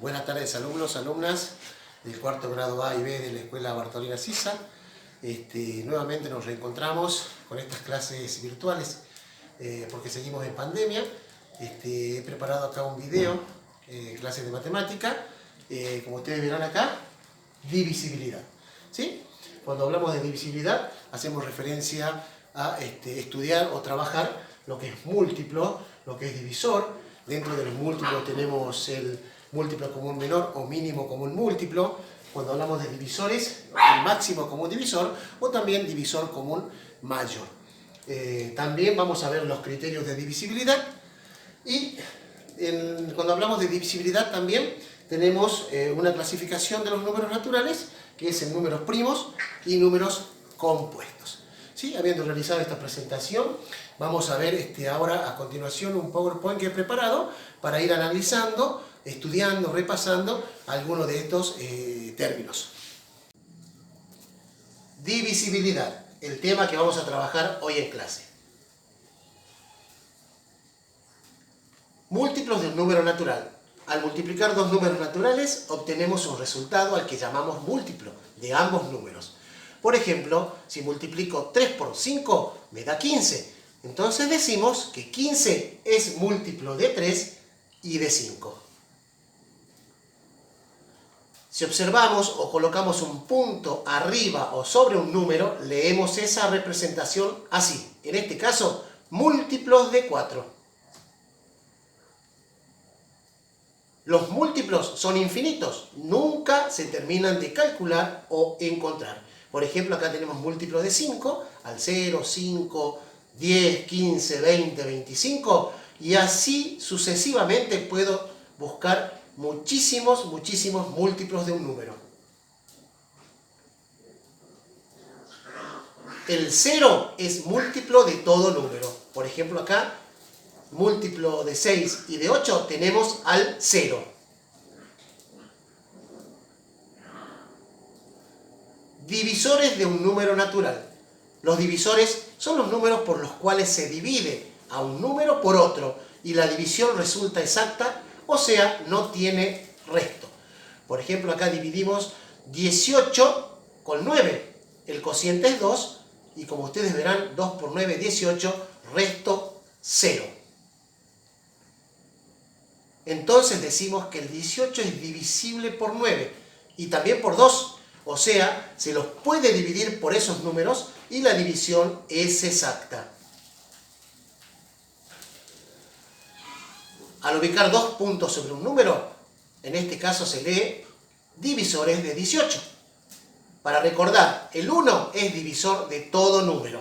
Buenas tardes alumnos, alumnas del cuarto grado A y B de la Escuela Bartolina Sisa. Nuevamente nos reencontramos con estas clases virtuales porque seguimos en pandemia. He preparado acá un video, clases de matemática, como ustedes verán acá, divisibilidad. ¿Sí? Cuando hablamos de divisibilidad hacemos referencia a estudiar o trabajar lo que es múltiplo, lo que es divisor. Dentro de los múltiplos tenemos el múltiplo común menor o mínimo común múltiplo. Cuando hablamos de divisores, el máximo común divisor o también divisor común mayor. También vamos a ver los criterios de divisibilidad. Y cuando hablamos de divisibilidad también tenemos una clasificación de los números naturales, que es en números primos y números compuestos. ¿Sí? Habiendo realizado esta presentación, vamos a ver ahora a continuación un PowerPoint que he preparado para ir analizando, estudiando, repasando algunos de estos términos. Divisibilidad, el tema que vamos a trabajar hoy en clase. Múltiplos de un número natural. Al multiplicar dos números naturales obtenemos un resultado al que llamamos múltiplo de ambos números. Por ejemplo, si multiplico 3 por 5 me da 15. Entonces decimos que 15 es múltiplo de 3 y de 5. Si observamos o colocamos un punto arriba o sobre un número, leemos esa representación así. En este caso, múltiplos de 4. Los múltiplos son infinitos, nunca se terminan de calcular o encontrar. Por ejemplo, acá tenemos múltiplos de 5, al 0, 5, 10, 15, 20, 25, y así sucesivamente puedo buscar muchísimos múltiplos de un número. El 0 es múltiplo de todo número. Por ejemplo, acá, múltiplo de 6 y de 8 tenemos al 0. Divisores de un número natural. Los divisores son los números por los cuales se divide a un número por otro y la división resulta exacta, o sea, no tiene resto. Por ejemplo, acá dividimos 18 con 9. El cociente es 2 y como ustedes verán, 2 por 9, 18, resto 0. Entonces decimos que el 18 es divisible por 9 y también por 2. O sea, se los puede dividir por esos números y la división es exacta. Al ubicar dos puntos sobre un número, en este caso se lee divisores de 18. Para recordar, el 1 es divisor de todo número.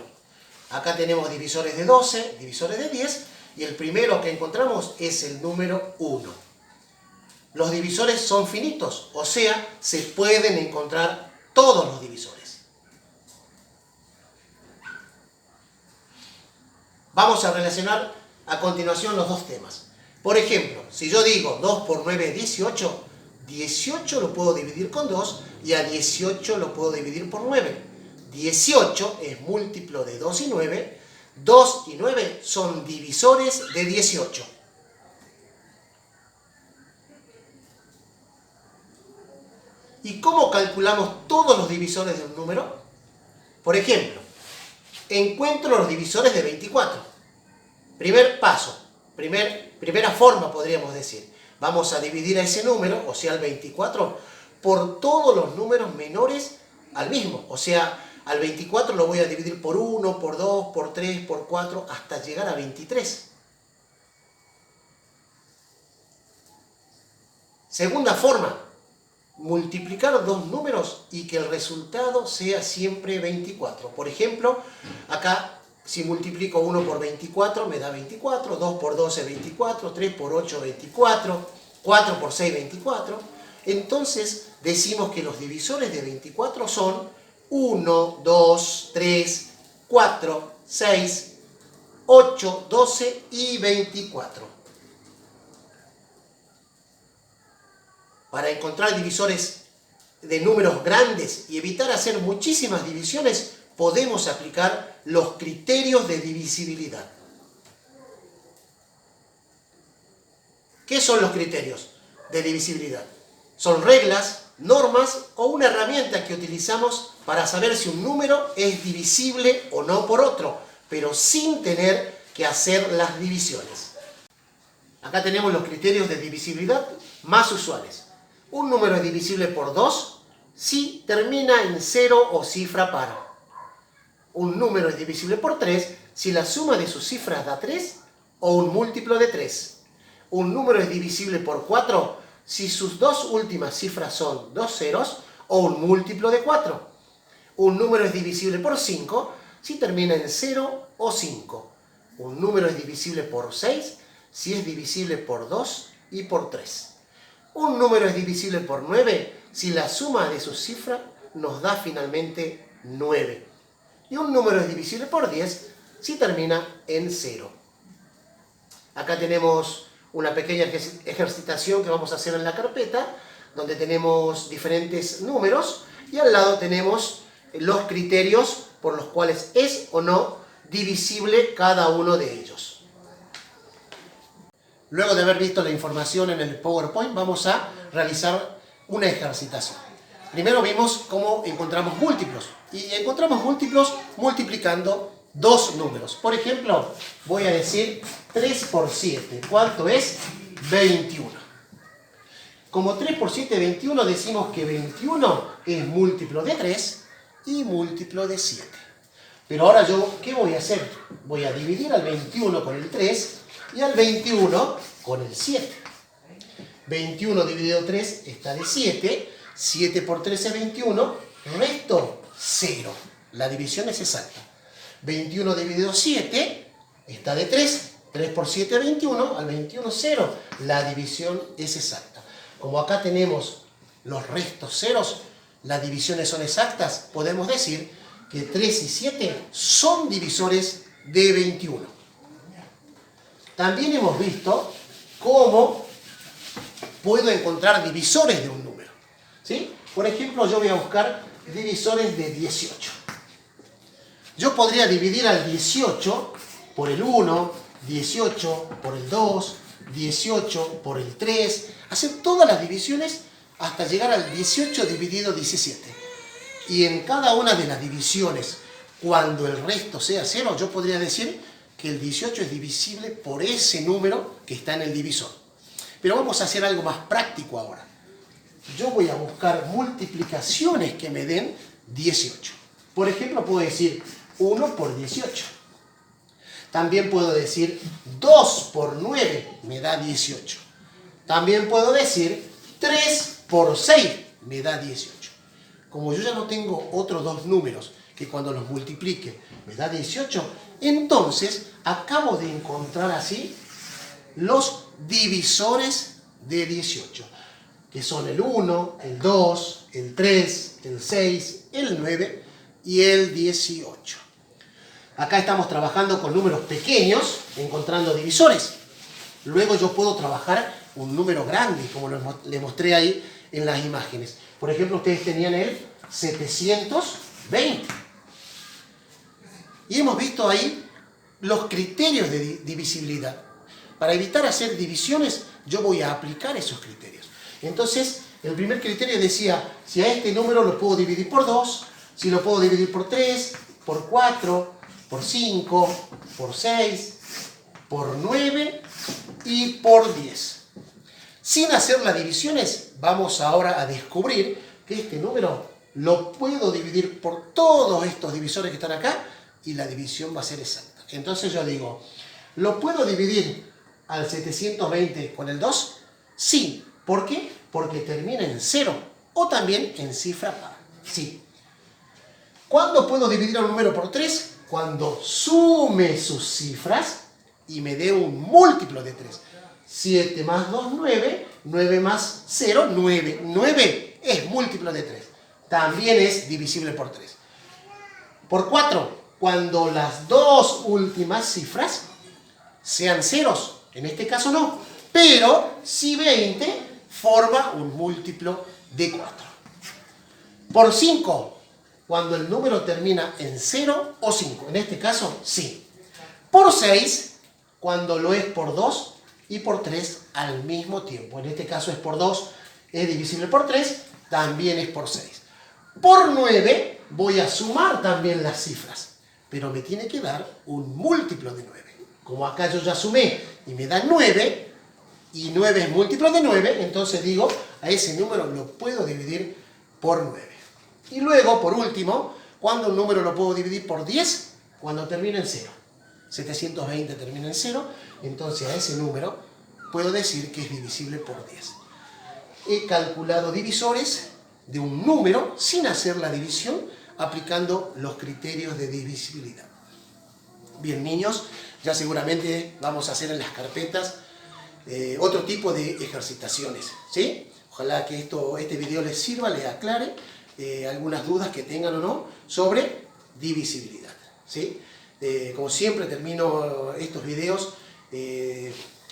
Acá tenemos divisores de 12, divisores de 10, y el primero que encontramos es el número 1. Los divisores son finitos, o sea, se pueden encontrar todos los divisores. Vamos a relacionar a continuación los dos temas. Por ejemplo, si yo digo 2 por 9, 18, 18 lo puedo dividir con 2 y a 18 lo puedo dividir por 9. 18 es múltiplo de 2 y 9, 2 y 9 son divisores de 18. ¿Y cómo calculamos todos los divisores de un número? Por ejemplo, encuentro los divisores de 24. Primer paso, primera forma podríamos decir. Vamos a dividir a ese número, o sea, al 24, por todos los números menores al mismo. O sea, al 24 lo voy a dividir por 1, por 2, por 3, por 4, hasta llegar a 23. Segunda forma, multiplicar dos números y que el resultado sea siempre 24. Por ejemplo, acá si multiplico 1 por 24 me da 24, 2 por 12 24, 3 por 8 24, 4 por 6 24. Entonces decimos que los divisores de 24 son 1, 2, 3, 4, 6, 8, 12 y 24. Para encontrar divisores de números grandes y evitar hacer muchísimas divisiones, podemos aplicar los criterios de divisibilidad. ¿Qué son los criterios? de divisibilidad. Son reglas, normas o una herramienta que utilizamos para saber si un número es divisible o no por otro, pero sin tener que hacer las divisiones. Acá tenemos los criterios de divisibilidad más usuales. Un número es divisible por 2 si termina en 0 o cifra par. Un número es divisible por 3 si la suma de sus cifras da 3 o un múltiplo de 3. Un número es divisible por 4 si sus dos últimas cifras son dos ceros o un múltiplo de 4. Un número es divisible por 5 si termina en 0 o 5. Un número es divisible por 6 si es divisible por 2 y por 3. Un número es divisible por 9 si la suma de sus cifras nos da finalmente 9. Y un número es divisible por 10 si termina en 0. Acá tenemos una pequeña ejercitación que vamos a hacer en la carpeta, donde tenemos diferentes números y al lado tenemos los criterios por los cuales es o no divisible cada uno de ellos. Luego de haber visto la información en el PowerPoint, vamos a realizar una ejercitación. Primero vimos cómo encontramos múltiplos. Y encontramos múltiplos multiplicando dos números. Por ejemplo, voy a decir 3 por 7. ¿Cuánto es? 21. Como 3 por 7 es 21, decimos que 21 es múltiplo de 3 y múltiplo de 7. Pero ahora yo, ¿qué voy a hacer? Voy a dividir al 21 con el 3 y al 21 con el 7. 21 dividido 3 está de 7. 7 por 3 es 21. Resto 0. La división es exacta. 21 dividido 7 está de 3. 3 por 7 es 21. Al 21 0. La división es exacta. Como acá tenemos los restos ceros, las divisiones son exactas, podemos decir que 3 y 7 son divisores de 21. También hemos visto cómo puedo encontrar divisores de un número. ¿Sí? Por ejemplo, yo voy a buscar divisores de 18. Yo podría dividir al 18 por el 1, 18 por el 2, 18 por el 3, hacer todas las divisiones hasta llegar al 18 dividido 17. Y en cada una de las divisiones, cuando el resto sea 0, yo podría decir que el 18 es divisible por ese número que está en el divisor. Pero vamos a hacer algo más práctico ahora. Yo voy a buscar multiplicaciones que me den 18. Por ejemplo, puedo decir 1 por 18. También puedo decir 2 por 9 me da 18. También puedo decir 3 por 6 me da 18. Como yo ya no tengo otros dos números que cuando los multiplique me da 18, entonces acabo de encontrar así los divisores de 18, que son el 1, el 2, el 3, el 6, el 9 y el 18. Acá estamos trabajando con números pequeños, encontrando divisores. Luego yo puedo trabajar un número grande, como les mostré ahí en las imágenes. Por ejemplo, ustedes tenían el 720. Y hemos visto ahí los criterios de divisibilidad. Para evitar hacer divisiones, yo voy a aplicar esos criterios. Entonces, el primer criterio decía, si a este número lo puedo dividir por 2, si lo puedo dividir por 3, por 4, por 5, por 6, por 9 y por 10. Sin hacer las divisiones, vamos ahora a descubrir que este número lo puedo dividir por todos estos divisores que están acá y la división va a ser exacta. Entonces yo digo, ¿lo puedo dividir al 720 con el 2? Sí. ¿Por qué? Porque termina en 0 o también en cifra par. Sí. ¿Cuándo puedo dividir a un número por 3? Cuando sume sus cifras y me dé un múltiplo de 3. 7 más 2, 9. 9 más 0, 9. 9 es múltiplo de 3. También es divisible por 3. Por 4, cuando las dos últimas cifras sean ceros. En este caso no. Pero si 20 forma un múltiplo de 4. Por 5, cuando el número termina en 0 o 5. En este caso, sí. Por 6, cuando lo es por 2 y por 3 al mismo tiempo. En este caso es por 2, es divisible por 3, también es por 6. Por 9 voy a sumar también las cifras, pero me tiene que dar un múltiplo de 9. Como acá yo ya sumé y me da 9, y 9 es múltiplo de 9, entonces digo, a ese número lo puedo dividir por 9. Y luego, por último, ¿cuándo un número lo puedo dividir por 10? Cuando termine en 0. 720 termina en 0, entonces a ese número puedo decir que es divisible por 10. He calculado divisores de un número sin hacer la división, aplicando los criterios de divisibilidad. Bien, niños, ya seguramente vamos a hacer en las carpetas otro tipo de ejercitaciones, ¿sí? Ojalá que este video les sirva, les aclare algunas dudas que tengan o no sobre divisibilidad, ¿sí? Como siempre termino estos videos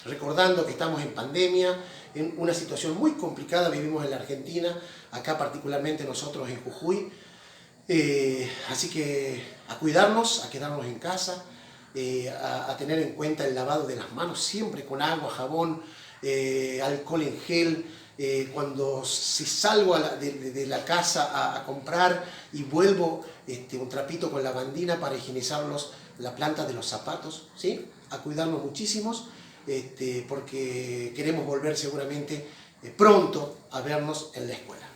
recordando que estamos en pandemia, en una situación muy complicada vivimos en la Argentina, acá particularmente nosotros en Jujuy, así que a cuidarnos, a quedarnos en casa, a tener en cuenta el lavado de las manos siempre con agua, jabón, alcohol en gel, cuando si salgo de la casa a comprar y vuelvo un trapito con lavandina para higienizarlos la planta de los zapatos, ¿sí? A cuidarnos muchísimos, porque queremos volver seguramente pronto a vernos en la escuela.